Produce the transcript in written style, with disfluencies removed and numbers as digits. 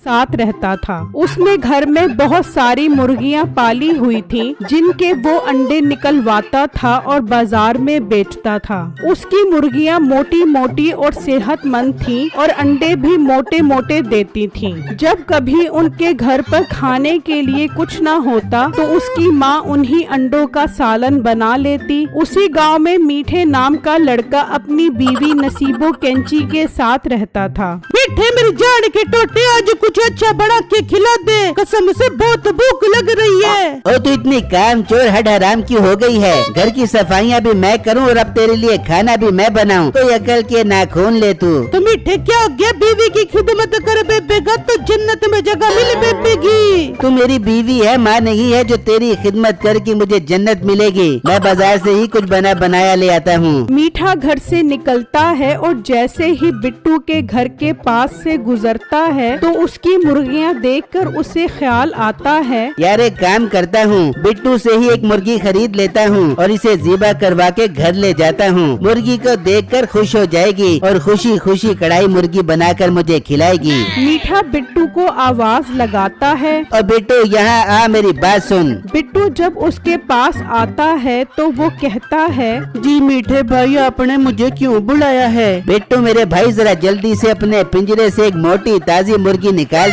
साथ रहता था। उसने घर में बहुत सारी मुर्गियां पाली हुई थीं, जिनके वो अंडे निकलवाता था और बाजार में बेचता था। उसकी मुर्गियां मोटी मोटी और सेहतमंद थीं और अंडे भी मोटे मोटे देती थीं। जब कभी उनके घर पर खाने के लिए कुछ न होता तो उसकी माँ उन्हीं अंडों का सालन बना लेती। उसी गांव में मीठे नाम का लड़का अपनी बीवी नसीबो कैंची के साथ रहता था। मीठे मेरी जान के टोटे, आज कुछ अच्छा बना के खिला दे, कसम से बहुत भूख लग रही है। ओ तू इतनी काम चोर हट हराम की हो गई है? घर की सफाइयाँ भी मैं करूँ और अब तेरे लिए खाना भी मैं बनाऊँ, तो अकल के नाखून ले तू। तो मीठे क्या हो गया, बीवी की खिदमत कर बेबेगा तो जन्नत में जगह मिले बेबेगी। तू मेरी बीवी है, माँ नहीं है जो तेरी खिदमत करके मुझे जन्नत मिलेगी। मैं बाजार से ही कुछ बना बनाया ले आता हूँ। मीठा घर से निकलता है और जैसे ही बिट्टू के घर के पास से गुजरता है तो उसकी मुर्गियां देखकर उसे ख्याल आता है, यार एक काम करता हूँ, बिट्टू से ही एक मुर्गी खरीद लेता हूँ और इसे ज़िबा करवा के घर ले जाता हूँ। मुर्गी को देखकर खुश हो जाएगी और खुशी खुशी कढ़ाई मुर्गी बनाकर मुझे खिलाएगी। मीठा बिट्टू को आवाज लगाता है और बिट्टू यहाँ आ, मेरी बात सुन। बिट्टू जब उसके पास आता है तो वो कहता है, जी मीठे भाई, आपने मुझे क्यों बुलाया है? बिट्टू मेरे भाई, जरा जल्दी से अपने पिंजरे से एक मोटी ताजी मुर्गी निकाल